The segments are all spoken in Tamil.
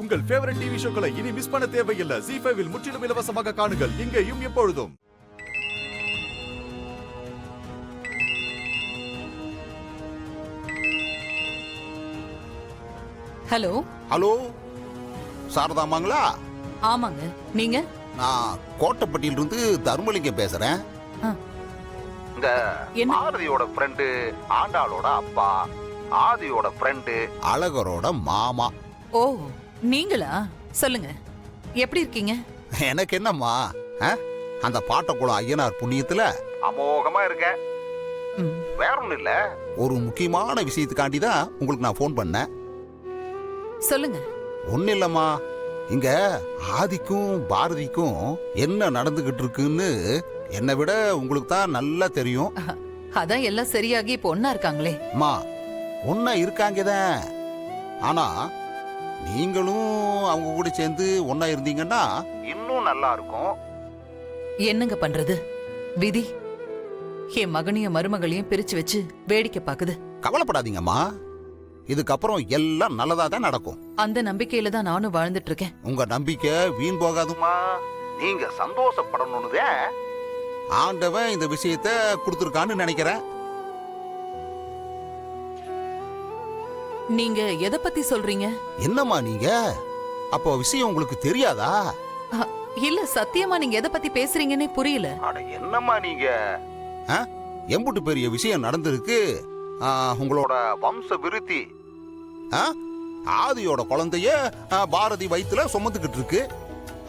உங்கள் ஃபேவரட் டிவி ஷோக்களை இனி மிஸ் பண்ண தேவையில்லை. ZEE5 இல் முற்றிலும் இலவசமாக காணுங்கள், இங்கேயும் எப்பொழுதும். ஹலோ ஹலோ, சாரதாமாங்களா? ஆமாங்க. நீங்க? நான் கோட்டைப்பட்டியிலிருந்து தர்மலிங்கம் பேசுறேன். இந்த பாரதியோட ஃப்ரெண்டு ஆண்டாளோட அப்பா, ஆதியோட ஃப்ரெண்டு அழகரோட மாமா. ஓ, நீங்களா? சொல்லுங்க, எப்படி இருக்கீங்க? எனக்கு என்னம்மா, அந்த பாட்டக்குளம் ஐயனார் புண்ணியத்துல அமோகமா இருக்கேன். வேற ஒண்ணும் இல்ல, ஒரு முக்கியமான விஷயத்துக்காண்டி தான் உங்களுக்கு நான் போன் பண்ணேன். சொல்லுங்க. ஒன்னும் இல்லம்மா, இங்க ஆதிக்கும் பாரதிக்கும் என்ன நடந்துகிட்டு இருக்குன்னு என்னை விட உங்களுக்கு தான் நல்லா தெரியும். அதான் எல்லாம் சரியாகி இப்ப ஒன்னா இருக்காங்களே. அம்மா, ஒன்னா இருக்காங்கதான். ஆனா நீங்களும் அவங்க கூட சேர்ந்து ஒன்னா இருந்தீங்கன்னா இன்னும் நல்லா இருக்கும். என்னங்க பண்றது, விதி என் மகனையும் மருமகளையும் பிரிச்சு வச்சு வேடிக்கை பாக்குது. கவலைப்படாதீங்கம்மா, இதுக்கப்புறம் எல்லாம் நல்லதா தான் நடக்கும். அந்த நம்பிக்கையில தான் நானும் வாழ்ந்துட்டு இருக்கேன். உங்க நம்பிக்கை வீண் போகாதுமா. நீங்க சந்தோஷப்படணும்னு ஆண்டவன் இந்த விஷயத்த கொடுத்துருக்கான்னு நினைக்கிறேன். நீங்க எதை பத்தி சொல்றீங்க? என்னம்மா நீங்க, அப்போ விஷயம் உங்களுக்கு தெரியாதா? இல்ல, சத்தியமா நீங்க எதை பத்தி பேசுறீங்கன்னே புரியல. அட என்னம்மா நீங்க, எம்புட்டு பெரிய விஷயம் நடந்திருக்கு. உங்களோட வம்ச விருத்தி, ஆதியோட குழந்தைய பாரதி வயித்துல சுமந்துக்கிட்டு இருக்கு.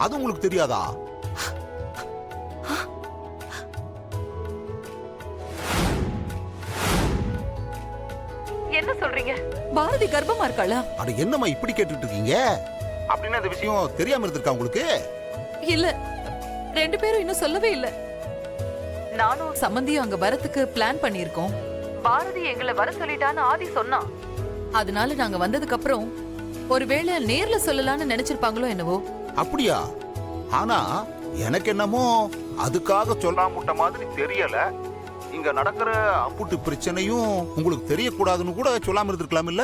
அது உங்களுக்கு தெரியாதா? என்ன சொல்றீங்க? பாரதி கர்ப்பமா இருக்காளா? அட என்னம்மா இப்படி கேட்டுட்டு இருக்கீங்க? அப்படின்னு அந்த விஷயம் தெரியாம இருந்திருக்கா உங்களுக்கு? இல்ல, ரெண்டு பேரும் இன்னும் சொல்லவே இல்ல. நானும் சம்பந்தியும் அங்க வரத்துக்கு பிளான் பண்ணிருக்கோம். பாரதி எங்களை வர சொல்லிட்டான்னு ஆதி சொன்னா. அதனால நாங்க வந்ததுக்கு அப்புறம் ஒருவேளை நேர்ல சொல்லலாம்னு நினைச்சிருப்பாங்களோ என்னவோ. அப்படியா? ஆனா எனக்கு என்னமோ அதுக்காக சொல்லாம மாதிரி தெரியல. இங்க நடக்கிற அம்புட்டு பிரச்சனையும் உங்களுக்கு தெரியக்கூடாதுன்னு கூட சொல்லாம இருந்திருக்கலாம் இல்ல?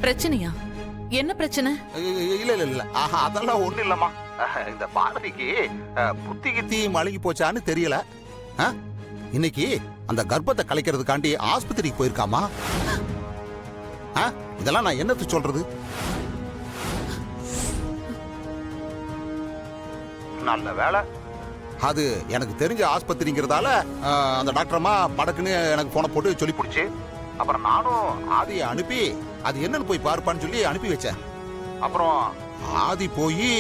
பிரச்சனையா? என்ன பிரச்சனை? இல்ல இல்ல இல்ல, அதெல்லாம் ஒண்ணு இல்லம்மா. இந்த பாரதிக்கு புத்தி கித்தி மழுகி போச்சான்னு தெரியல. இன்னைக்கு அந்த கர்ப்பத்தை கலைக்கிறதுக்காண்டி ஆஸ்பத்திரிக்கு போயிருக்காமா. இதெல்லாம் நான் என்னத்து சொல்றது? நல்ல வேலை, அது எனக்கு தெரிஞ்ச ஆஸ்பத்திரிங்கிறதால அந்த டாக்டரம்மா படக்குன்னு எனக்கு போன போட்டு சொல்லி பிடிச்சு, அப்புறம் நானும் ஆதியை அனுப்பி அது என்னன்னு போய் பார்ப்பான்னு சொல்லி அனுப்பி வச்சேன். அப்புறம் ஆதி போய்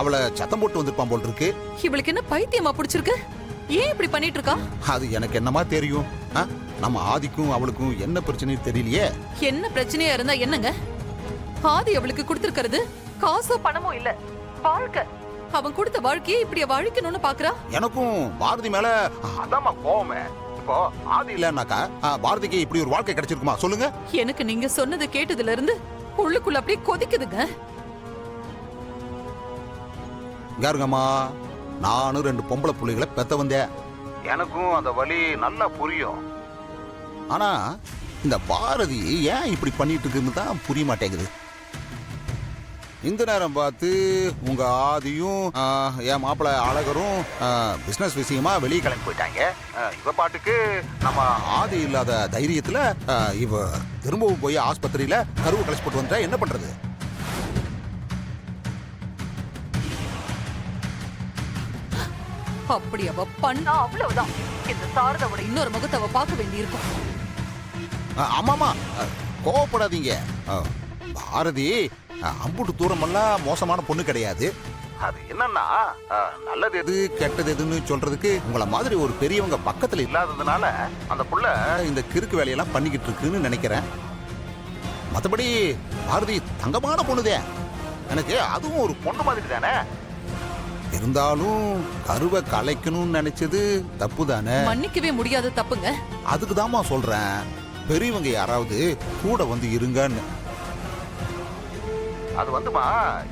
அவளை சத்தம் போட்டு வந்திருப்பான் போல் இருக்கு. இவளுக்கு என்ன பைத்தியமா பிடிச்சிருக்கு? ஏன் இப்படி பண்ணிட்டு இருக்கா? அது எனக்கு என்னமா தெரியும். நம்ம ஆதிக்கும் அவளுக்கும் என்ன பிரச்சனைன்னு தெரியலையே. என்ன பிரச்சனையா இருந்தா என்னங்க? ஆதி அவளுக்கு கொடுத்திருக்கிறது காசோ பணமோ இல்ல, வாழ்க்கை. அவன் கொடுத்த வாழ்க்கையை இப்படி வாழிக்கணும்னு பாக்குறா. எனக்கும் பாரதி மேல அதாம்மா கோவமே. இப்போ ஆதி இல்லன்னாக்கா பாரதிக்கு இப்படி ஒரு வாழ்க்கை கிடைச்சிருக்குமா சொல்லுங்க? எனக்கு நீங்க சொன்னது கேட்டதுல இருந்து உள்ளுக்குள்ள அப்படியே கொதிக்குதுங்க. யாருங்கம்மா, நானும் 2 பொம்பளை புள்ளைகளை பெத்த வந்தேன். எனக்கும் அந்த வலி நல்லா புரியும். ஆனா இந்த பாரதி ஏன் இப்படி பண்ணிட்டு இருக்குன்னு தான் புரிய மாட்டேங்குது. இந்த நேரம் பார்த்து உங்க ஆதியும் என் மாப்பிள்ள அழகரும் பிசினஸ் விஷயமா வெளியே கிளம்பி போயிட்டாங்க. இவ பாட்டுக்கு நம்ம ஆதி இல்லாத தைரியத்துல இவ திரும்பவும் போய் ஆஸ்பத்திரியில கருவு கழிச்சு போட்டு வந்தா என்ன பண்றது? அப்படி அவ பண்ணா அவ்வளவுதான். இந்த சாரதாவோட இன்னொரு முகத்தை அவ பார்க்க வேண்டியிருக்கும். ஆமாமா, கோவப்படாதீங்க. பாரதி அம்புட்டு தூரமெல்லாம் மோசமான பொண்ணு கிடையாது. அது என்னன்னா, நல்லது எது கெட்டது எதுன்னு சொல்றதுக்கு உங்களை மாதிரி ஒரு பெரியவங்க பக்கத்துல இல்லாததுனால அந்த புள்ள இந்த கிறுக்கு வேலையெல்லாம் பண்ணிக்கிட்டு இருக்குன்னு நினைக்கிறேன். மற்றபடி பாரதி தங்கமான பொண்ணுதே. எனக்கு அதுவும் ஒரு பொண்ணு மாதிரி தானே. இருந்தாலும் கருவை கலைக்கணும்னு நினைச்சது தப்பு தானே. மன்னிக்கவே முடியாத தப்புங்க. அதுக்குதாம்மா சொல்றேன், பெரியவங்க யாராவது கூட வந்து இருங்கன்னு. அது வந்துமா,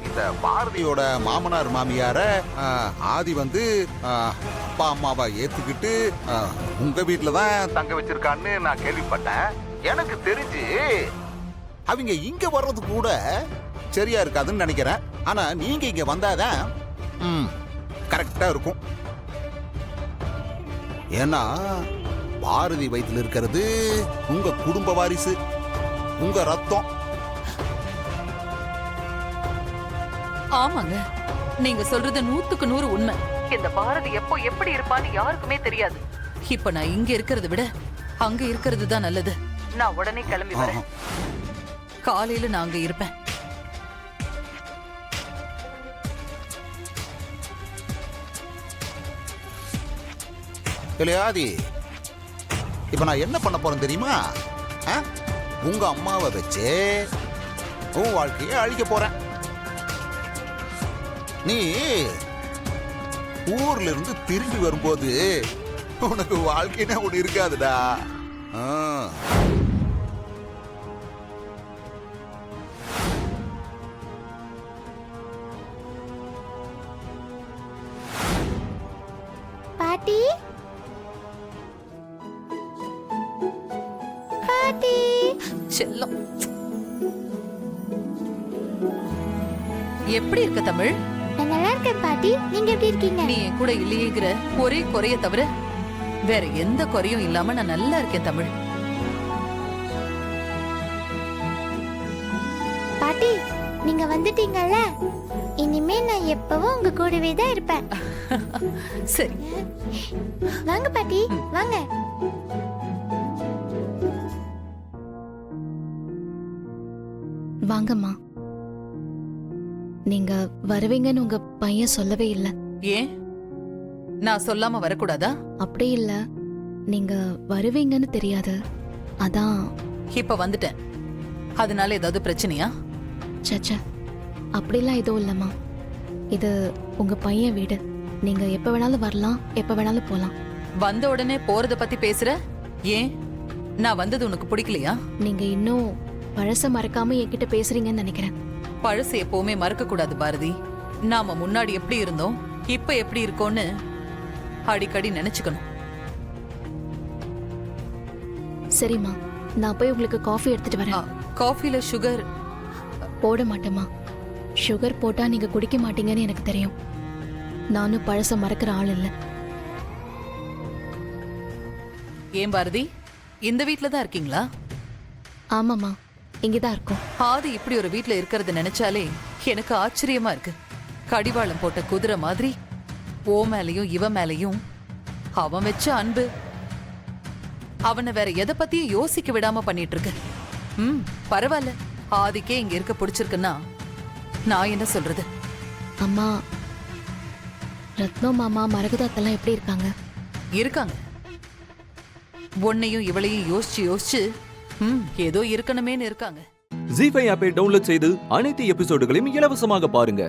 இந்த பாரதியோட மாமனார் மாமியார ஆதி வந்து அப்பா அம்மாவை ஏத்துக்கிட்டு உங்க வீட்டுல தான் தங்க வச்சிருக்கான்னு நான் கேள்விப்பட்டேன். எனக்கு தெரிஞ்சு அவங்க இங்க வர்றது கூட சரியா இருக்காதுன்னு நினைக்கிறேன். ஆனா நீங்க இங்க வந்தாதான் கரெக்டா இருக்கும். ஏன்னா பாரதி வயித்துல இருக்கிறது உங்க குடும்ப வாரிசு, உங்க ரத்தம். ஆமாங்க, நீங்க சொல்றது 100க்கு 100 உண்மை. இந்த பாரதி எப்போ எப்படி இருப்பான்னு யாருக்குமே தெரியாது. இப்ப நான் இங்க இருக்கிறத விட அங்க இருக்கிறது தான் நல்லது. நான் உடனே கிளம்பி வரேன். காலையில நான் அங்க இருப்பேன். இல்லையாதி, இப்ப நான் என்ன பண்ண போறேன் தெரியுமா? உங்க அம்மாவை வச்சு உன் வாழ்க்கையை அழிக்க போறேன். நீ ஊர்ல இருந்து திரும்பி வரும்போது உனக்கு வாழ்க்கைன்னா ஒண்ணு இருக்காதுடா. பாட்டி, பாட்டி, செல்லம். எப்படி இருக்க தமிழ்? நான் நல்லா இருக்கேன் பாட்டி. நீங்க எப்படி இருக்கீங்க? நீ என் கூட இல்லையேங்கிற ஒரே குறைய தவிர வேற எந்த குறையும் இல்லாம நான் நல்லா இருக்கேன் தமிழ். பாட்டி, நீங்க வந்துட்டீங்கல்ல, இனிமே நான் எப்பவும் உங்க கூடவே தான் இருப்பேன். சரி வாங்க பாட்டி, வாங்க. வாங்கம்மா. நீங்க வருவீங்கன்னு உங்க பையன் சொல்லவே இல்ல. ஏன் நான் சொல்லாம வரக்கூடாதா? அப்படி இல்ல, நீங்க வருவீங்கன்னு தெரியாது, அதான். இப்ப வந்துட்டேன், அதனால ஏதாவது பிரச்சனையா? சச்ச, அப்படிலாம் எதுவும் இல்லம்மா. இது உங்க பையன் வீடு. நீங்க எப்ப வேணாலும் வரலாம், எப்ப வேணாலும் போலாம். வந்த உடனே போறத பத்தி பேசுற? ஏன் நான் வந்தது உனக்கு பிடிக்கலையா? நீங்க இன்னும் பழச மறக்காம என்கிட்ட பேசுறீங்கன்னு நினைக்கிறேன். பழசு எப்பவுமே மறக்க கூடாது பாரதி. நாம முன்னாடி எப்படி இருந்தோம், இப்ப எப்படி இருக்கோன்னு அடிக்கடி நினைச்சுக்கணும். சரிம்மா, நான் போய் உங்களுக்கு காஃபி எடுத்துட்டு வரேன். காஃபில சுகர் போட மாட்டேம்மா. சுகர் போட்டா நீங்க குடிக்க மாட்டீங்கன்னு எனக்கு தெரியும். நானும் பழச மறக்கிற ஆள் இல்ல. ஏன் பாரதி, இந்த வீட்ல தான் இருக்கீங்களா? ஆமாம்மா, இங்கதான் இருக்கும். ஆதி இப்படி ஒரு வீட்ல இருக்கிறத நினைச்சாலே எனக்கு ஆச்சரியமா இருக்கு. கடிவாளம் போட்ட குதிரை மாதிரி ஓ மேலையும் இவ மேலையும் அவன் வச்ச அன்பு அவனை வேற எதை பத்தியும் யோசிக்க விடாம பண்ணிட்டு இருக்கு. பரவாயில்ல, ஆதிக்கே இங்க இருக்க பிடிச்சிருக்குன்னா நான் என்ன சொல்றது? அம்மா, ரத்னம் மாமா மரகதாத்தெல்லாம் எப்படி இருக்காங்க? இருக்காங்க. உன்னையும் இவளையும் யோசிச்சு யோசிச்சு ஏதோ இருக்கணுமேன்னு இருக்காங்க. ஜீ5 ஆப்பை டவுன்லோட் செய்து அனைத்து எபிசோடுகளையும் இலவசமாக பாருங்க.